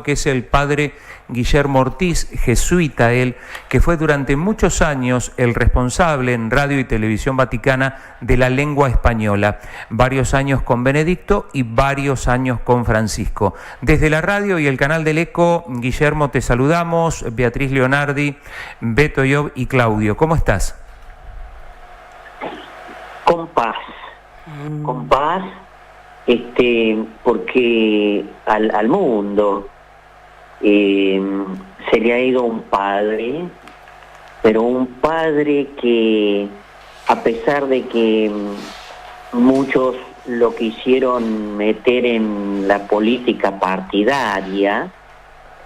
que es el padre Guillermo Ortiz, jesuita él, que fue durante muchos años el responsable en Radio y Televisión Vaticana de la lengua española, varios años con Benedicto y varios años con Francisco. Desde la radio y el canal del Eco, Guillermo, te saludamos, Beatriz Leonardi, Beto Job y Claudio. ¿Cómo estás? Con paz, porque al mundo se le ha ido un padre, pero un padre que, a pesar de que muchos lo quisieron meter en la política partidaria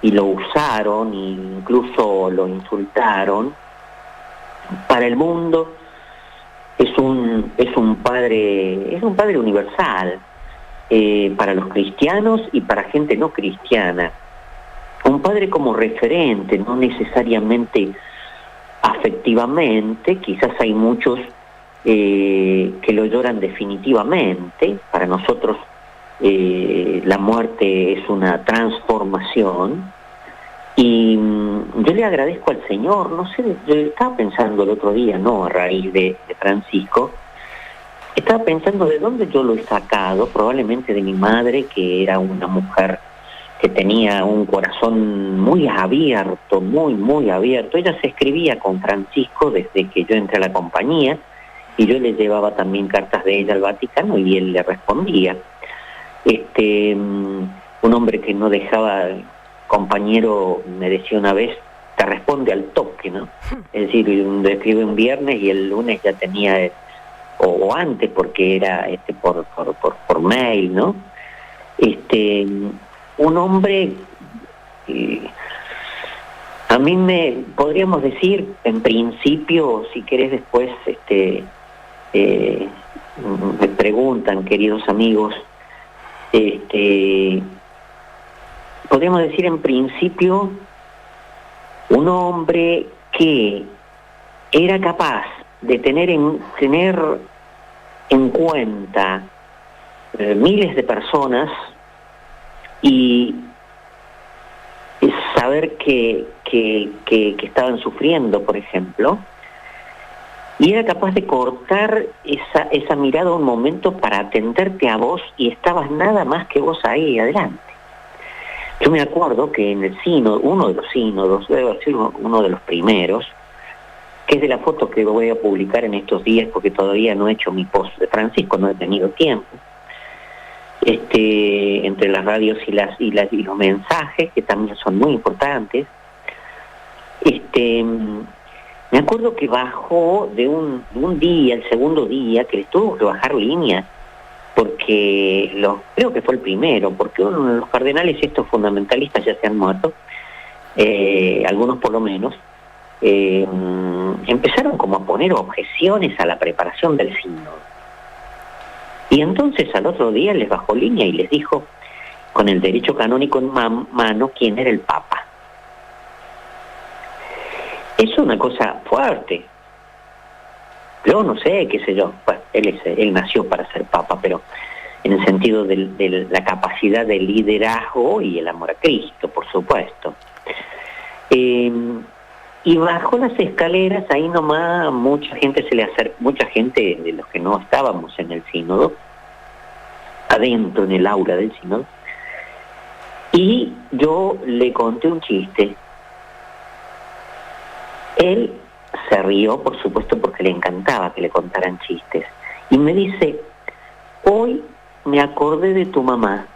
y lo usaron e incluso lo insultaron, para el mundo es un padre universal, para los cristianos y para gente no cristiana. Un padre como referente, no necesariamente afectivamente, quizás hay muchos que lo lloran definitivamente. Para nosotros la muerte es una transformación. Y yo le agradezco al Señor, no sé, yo estaba pensando el otro día, no a raíz de Francisco, estaba pensando de dónde yo lo he sacado, probablemente de mi madre, que era una mujer que tenía un corazón muy abierto, muy abierto. Ella se escribía con Francisco desde que yo entré a la compañía, y yo le llevaba también cartas de ella al Vaticano y él le respondía. Un hombre que no dejaba... Compañero me decía una vez, te responde al toque, ¿no? Es decir, le escribe un viernes y el lunes ya tenía, o antes, porque era por mail, ¿no? Un hombre, a mí podríamos decir, en principio, si querés después, me preguntan, queridos amigos, podríamos decir en principio, un hombre que era capaz de tener en cuenta miles de personas y saber que estaban sufriendo, por ejemplo, y era capaz de cortar esa mirada un momento para atenderte a vos, y estabas nada más que vos ahí adelante. Yo me acuerdo que en el sínodo, uno de los sínodos, debe ser uno de los primeros, que es de la foto que voy a publicar en estos días, porque todavía no he hecho mi post de Francisco, no he tenido tiempo, entre las radios y los mensajes, que también son muy importantes. Me acuerdo que bajó de un día, el segundo día, que le tuvo que bajar línea, porque creo que fue el primero, porque uno de los cardenales estos fundamentalistas ya se han muerto, algunos por lo menos, empezaron como a poner objeciones a la preparación del sínodo. Y entonces al otro día les bajó línea y les dijo, con el derecho canónico en mano, quién era el Papa. Es una cosa fuerte. Yo no sé, qué sé yo, bueno, él nació para ser papa, pero en el sentido de la capacidad de liderazgo y el amor a Cristo, por supuesto. Y bajo las escaleras, ahí nomás, mucha gente de los que no estábamos en el sínodo, adentro en el aula del sínodo, y yo le conté un chiste. Él se rió, por supuesto, porque le encantaba que le contaran chistes. Y me dice, hoy me acordé de tu mamá.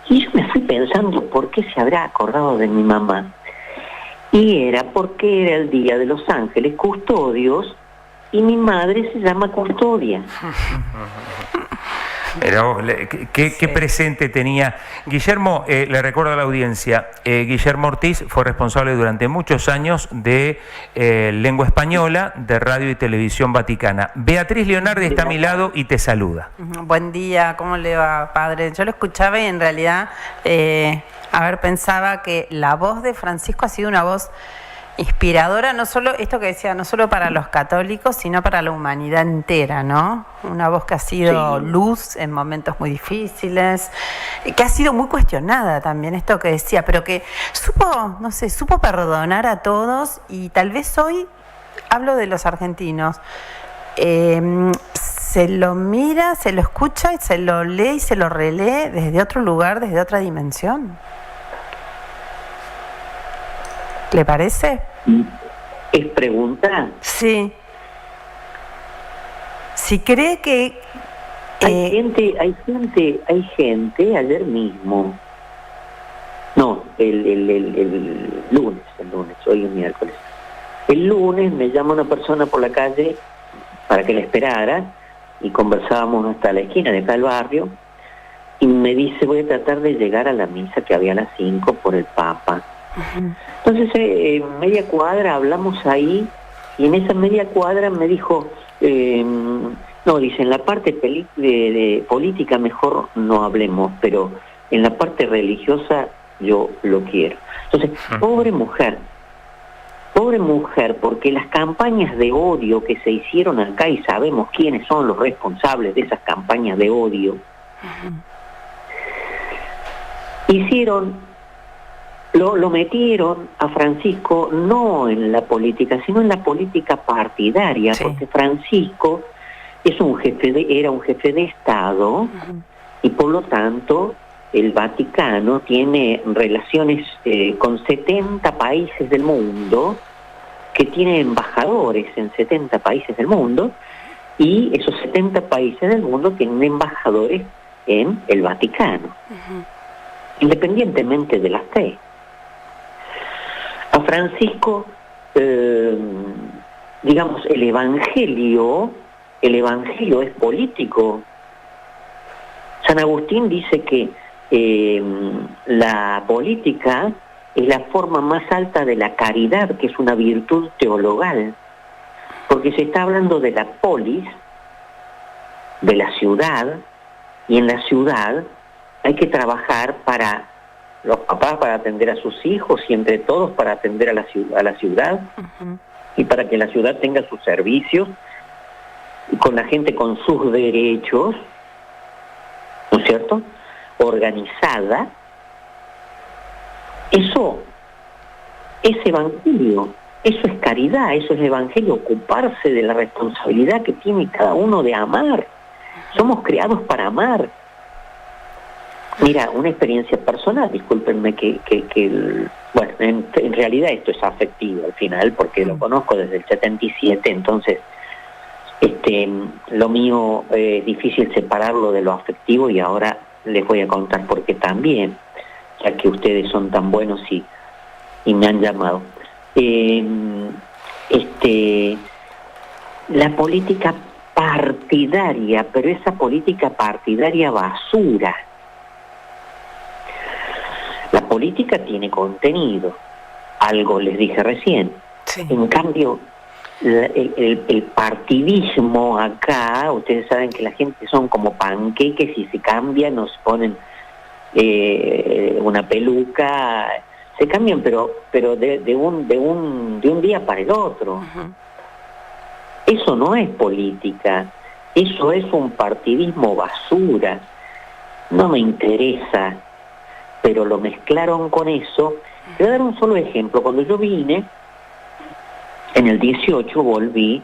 Y yo me fui pensando, ¿por qué se habrá acordado de mi mamá? Y era porque era el Día de los Ángeles Custodios, y mi madre se llama Custodia. Pero, ¿qué presente tenía? Guillermo, le recuerdo a la audiencia, Guillermo Ortiz fue responsable durante muchos años de lengua española, de Radio y Televisión Vaticana. Beatriz Leonardi está a mi lado y te saluda. Buen día, ¿cómo le va, padre? Yo lo escuchaba y en realidad, pensaba que la voz de Francisco ha sido una voz inspiradora, no solo esto que decía, no solo para los católicos, sino para la humanidad entera, ¿no? Una voz que ha sido luz en momentos muy difíciles, que ha sido muy cuestionada también, esto que decía, pero que supo perdonar a todos, y tal vez hoy, hablo de los argentinos, se lo mira, se lo escucha, y se lo lee y se lo relee desde otro lugar, desde otra dimensión. ¿Le parece? ¿Es pregunta? Sí. Si cree que... Hay gente, ayer mismo, no, el lunes, hoy es miércoles. El lunes me llama una persona por la calle para que la esperara, y conversábamos hasta la esquina de acá del barrio, y me dice, voy a tratar de llegar a la misa que había a las 5 por el Papa. Entonces, media cuadra hablamos ahí, y en esa media cuadra me dijo, no, dice, en la parte de política mejor no hablemos, pero en la parte religiosa yo lo quiero. Entonces, pobre mujer, porque las campañas de odio que se hicieron acá, y sabemos quiénes son los responsables de esas campañas de odio, lo metieron a Francisco no en la política, sino en la política partidaria, porque Francisco era un jefe de Estado, y por lo tanto el Vaticano tiene relaciones con 70 países del mundo, que tiene embajadores en 70 países del mundo, y esos 70 países del mundo tienen embajadores en el Vaticano, independientemente de la fe. A Francisco, digamos, el evangelio es político. San Agustín dice que la política es la forma más alta de la caridad, que es una virtud teologal, porque se está hablando de la polis, de la ciudad, y en la ciudad hay que trabajar para los papás, para atender a sus hijos, y entre todos para atender a la ciudad, y para que la ciudad tenga sus servicios, y con la gente con sus derechos, ¿no es cierto?, organizada. Eso es evangelio, eso es caridad, eso es evangelio, ocuparse de la responsabilidad que tiene cada uno de amar. Somos creados para amar. Mira, una experiencia personal, discúlpenme bueno, en realidad esto es afectivo al final, porque lo conozco desde el 77, entonces lo mío es difícil separarlo de lo afectivo, y ahora les voy a contar por qué también, ya que ustedes son tan buenos y me han llamado. La política partidaria, pero esa política partidaria basura. La política tiene contenido, algo les dije recién. En cambio, el partidismo acá, ustedes saben que la gente son como panqueques, y se cambian, nos ponen una peluca, se cambian, pero de un día para el otro. Eso no es política, eso es un partidismo basura. No me interesa, pero lo mezclaron con eso. Te voy a dar un solo ejemplo. Cuando yo vine, en el 18 volví,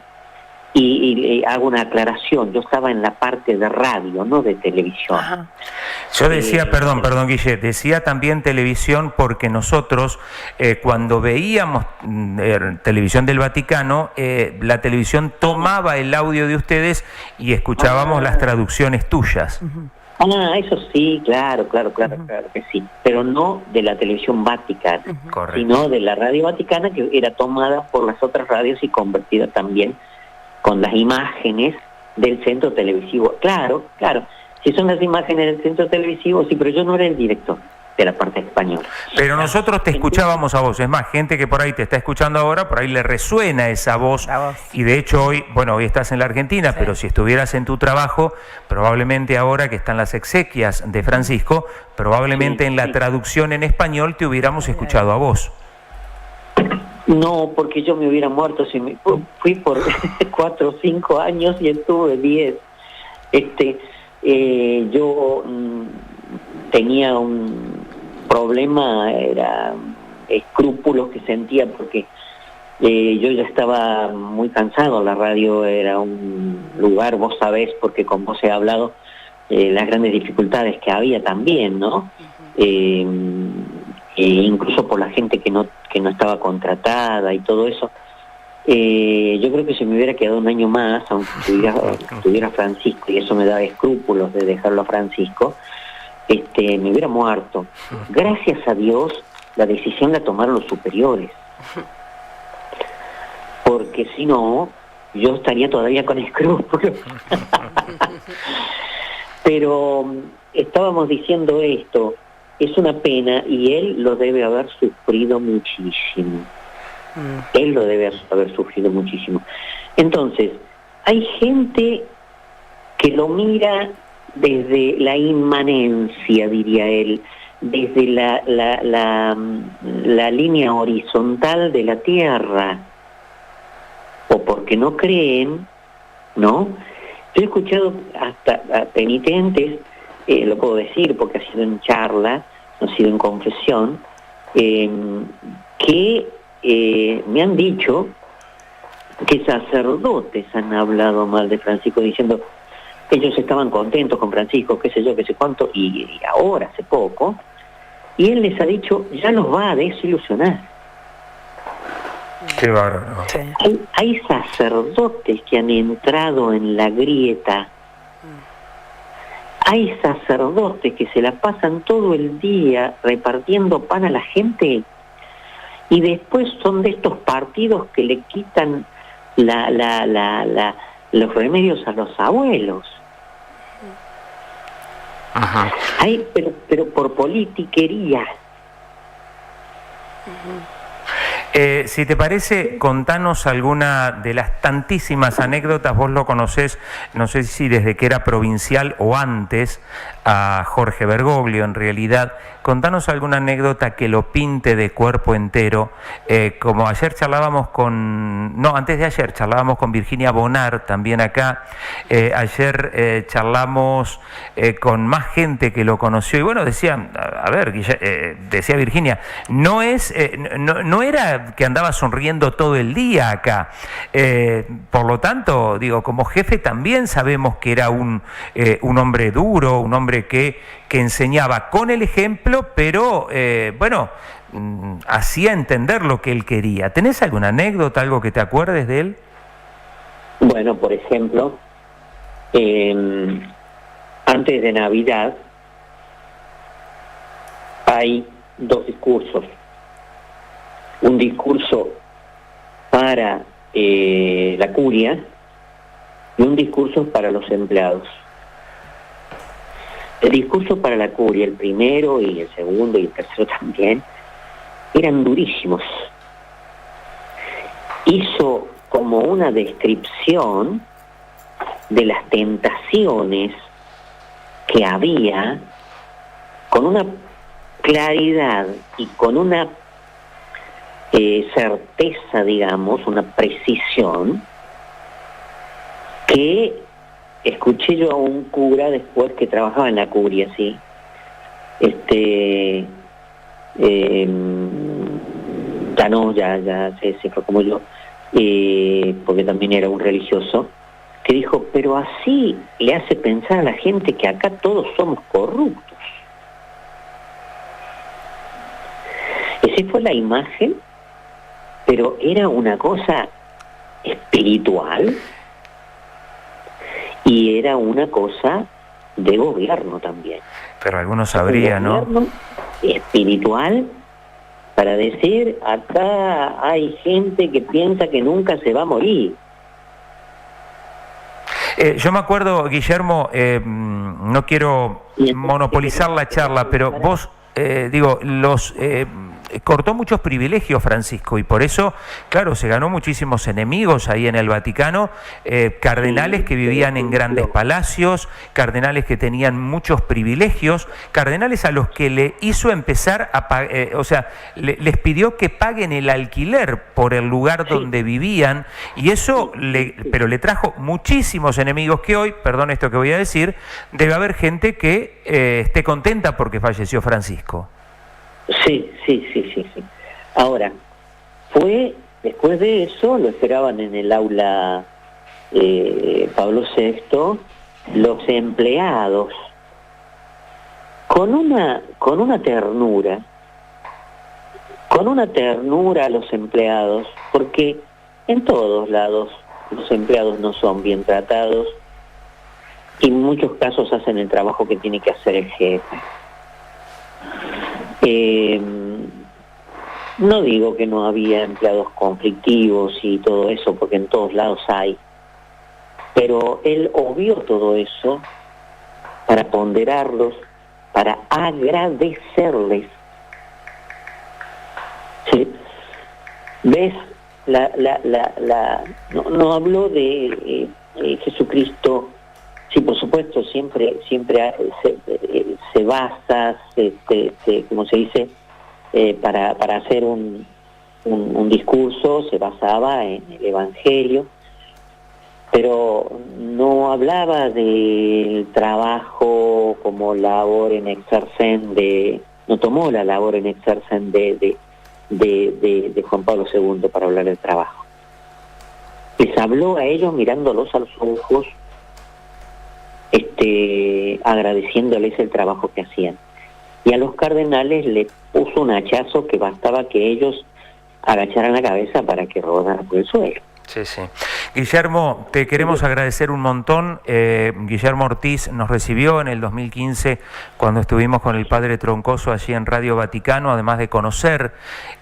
y hago una aclaración, yo estaba en la parte de radio, no de televisión. Yo decía, perdón Guille, decía también televisión porque nosotros cuando veíamos televisión del Vaticano, la televisión tomaba el audio de ustedes y escuchábamos las traducciones tuyas. Eso sí, claro que sí, pero no de la televisión Vaticana, sino de la radio Vaticana, que era tomada por las otras radios y convertida también con las imágenes del centro televisivo. Claro, si son las imágenes del centro televisivo, sí, pero yo no era el director de la parte española. Pero nosotros te escuchábamos a vos, es más, gente que por ahí te está escuchando ahora, por ahí le resuena esa voz, y de hecho hoy estás en la Argentina, pero si estuvieras en tu trabajo, probablemente ahora que están las exequias de Francisco, probablemente en la traducción en español te hubiéramos escuchado a vos. No, porque yo me hubiera muerto si fui por 4 o 5 años y estuve 10. Yo tenía un problema, era escrúpulos que sentía porque yo ya estaba muy cansado. La radio era un lugar, vos sabés, porque con vos he hablado, las grandes dificultades que había también, ¿no? Incluso por la gente que no estaba contratada y todo eso. Yo creo que si me hubiera quedado un año más, aunque estuviera Francisco, y eso me daba escrúpulos de dejarlo a Francisco, me hubiera muerto. Gracias a Dios, la decisión la tomaron los superiores. Porque si no, yo estaría todavía con escrúpulos. Pero estábamos diciendo esto, es una pena y él lo debe haber sufrido muchísimo. Él lo debe haber sufrido muchísimo. Entonces, hay gente que lo mira desde la inmanencia, diría él, desde la línea horizontal de la Tierra, o porque no creen, ¿no? Yo he escuchado hasta a penitentes, lo puedo decir porque ha sido en charla, no ha sido en confesión, que me han dicho que sacerdotes han hablado mal de Francisco, diciendo ellos estaban contentos con Francisco, qué sé yo, qué sé cuánto, y ahora, hace poco, y él les ha dicho, ya los va a desilusionar. Qué bárbaro. Sí. Hay sacerdotes que han entrado en la grieta. Hay sacerdotes que se la pasan todo el día repartiendo pan a la gente y después son de estos partidos que le quitan los remedios a los abuelos. Ajá. Pero por politiquería. Si te parece, contanos alguna de las tantísimas anécdotas. Vos lo conocés, no sé si desde que era provincial o antes, a Jorge Bergoglio en realidad. Contanos alguna anécdota que lo pinte de cuerpo entero. Como ayer charlábamos antes de ayer charlábamos con Virginia Bonar también acá. Ayer charlamos con más gente que lo conoció y bueno, decía, decía Virginia, no era que andaba sonriendo todo el día acá. Por lo tanto, digo, como jefe también sabemos que era un hombre duro, un hombre que enseñaba con el ejemplo, pero hacía entender lo que él quería. ¿Tenés alguna anécdota, algo que te acuerdes de él? Bueno, por ejemplo, antes de Navidad hay 2 discursos. Un discurso para la curia y un discurso para los empleados. El discurso para la curia, el primero y el segundo y el tercero también, eran durísimos. Hizo como una descripción de las tentaciones que había con una claridad y con una certeza, digamos, una precisión, que escuché yo a un cura después que trabajaba en la curia, ¿sí? Ya se fue como yo, porque también era un religioso, que dijo, pero así le hace pensar a la gente que acá todos somos corruptos. Esa fue la imagen, pero era una cosa espiritual y era una cosa de gobierno también. Pero algunos sabría, ¿no? Espiritual, para decir, acá hay gente que piensa que nunca se va a morir. Yo me acuerdo, Guillermo, no quiero monopolizar la charla, pero vos, cortó muchos privilegios Francisco, y por eso, claro, se ganó muchísimos enemigos ahí en el Vaticano, cardenales que vivían en grandes palacios, cardenales que tenían muchos privilegios, cardenales a los que le hizo empezar a les pidió que paguen el alquiler por el lugar donde vivían, y eso pero le trajo muchísimos enemigos que hoy, perdón esto que voy a decir, debe haber gente que esté contenta porque falleció Francisco. Sí. Ahora, después de eso, lo esperaban en el aula Pablo VI, los empleados, con una ternura a los empleados, porque en todos lados los empleados no son bien tratados y en muchos casos hacen el trabajo que tiene que hacer el jefe. No digo que no había empleados conflictivos y todo eso, porque en todos lados hay, pero él obvió todo eso para ponderarlos, para agradecerles. ¿Sí? ¿Ves? No habló de Jesucristo. Sí, por supuesto, siempre se basa, como se dice, para hacer un discurso, se basaba en el Evangelio, pero no hablaba del trabajo como labor en exercen no tomó la labor en exercen de Juan Pablo II para hablar del trabajo. Les habló a ellos mirándolos a los ojos, agradeciéndoles el trabajo que hacían. Y a los cardenales les puso un hachazo que bastaba que ellos agacharan la cabeza para que rodara por el suelo. Sí. Guillermo, te queremos agradecer un montón. Guillermo Ortiz nos recibió en el 2015 cuando estuvimos con el padre Troncoso allí en Radio Vaticano, además de conocer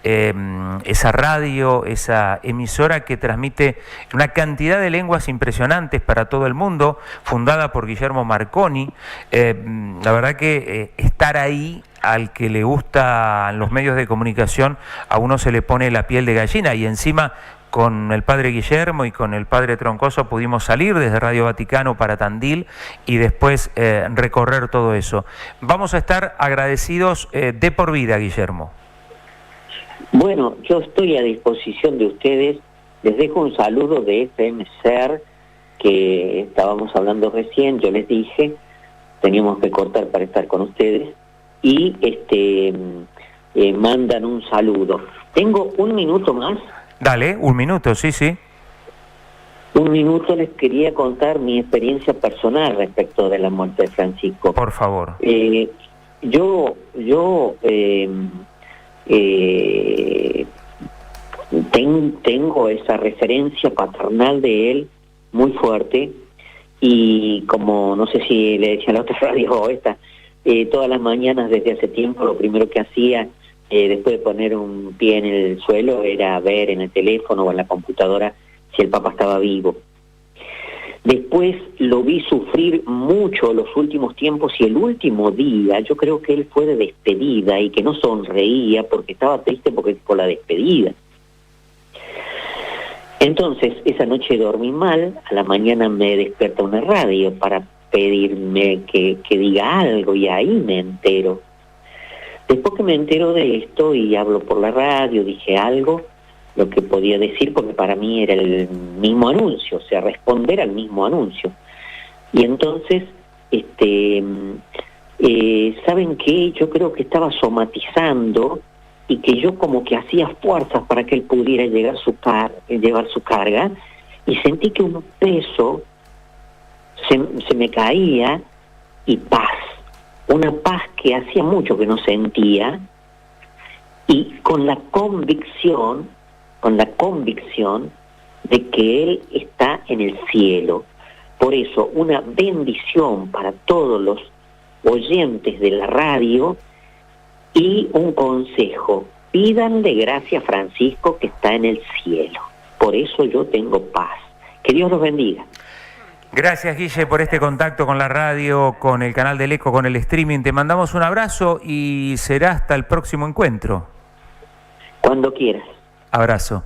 esa radio, esa emisora que transmite una cantidad de lenguas impresionantes para todo el mundo, fundada por Guillermo Marconi. La verdad que estar ahí, al que le gustan los medios de comunicación, a uno se le pone la piel de gallina, y encima con el padre Guillermo y con el padre Troncoso pudimos salir desde Radio Vaticano para Tandil y después recorrer todo eso. Vamos a estar agradecidos de por vida, Guillermo. Bueno, yo estoy a disposición de ustedes. Les dejo un saludo de FM Ser, que estábamos hablando recién. Yo les dije, teníamos que cortar para estar con ustedes, y mandan un saludo. Tengo un minuto más. Dale, un minuto, sí. Un minuto. Les quería contar mi experiencia personal respecto de la muerte de Francisco. Por favor. Yo tengo esa referencia paternal de él muy fuerte, y como no sé si le decía a la otra radio o esta, todas las mañanas desde hace tiempo lo primero que hacía, después de poner un pie en el suelo, era ver en el teléfono o en la computadora si el Papa estaba vivo. Después lo vi sufrir mucho los últimos tiempos, y el último día yo creo que él fue de despedida y que no sonreía porque estaba triste por la despedida. Entonces esa noche dormí mal. A la mañana me despierta una radio para pedirme que diga algo, y ahí me entero. Después que me entero de esto y hablo por la radio, dije algo, lo que podía decir, porque para mí era el mismo anuncio, o sea, responder al mismo anuncio. Y entonces, ¿saben qué? Yo creo que estaba somatizando, y que yo como que hacía fuerzas para que él pudiera llevar su carga, y sentí que un peso se me caía, y paz. Una paz que hacía mucho que no sentía, y con la convicción de que Él está en el cielo. Por eso, una bendición para todos los oyentes de la radio, y un consejo: pídanle gracia a Francisco, que está en el cielo. Por eso yo tengo paz. Que Dios los bendiga. Gracias, Guille, por este contacto con la radio, con el canal del Eco, con el streaming. Te mandamos un abrazo y será hasta el próximo encuentro. Cuando quieras. Abrazo.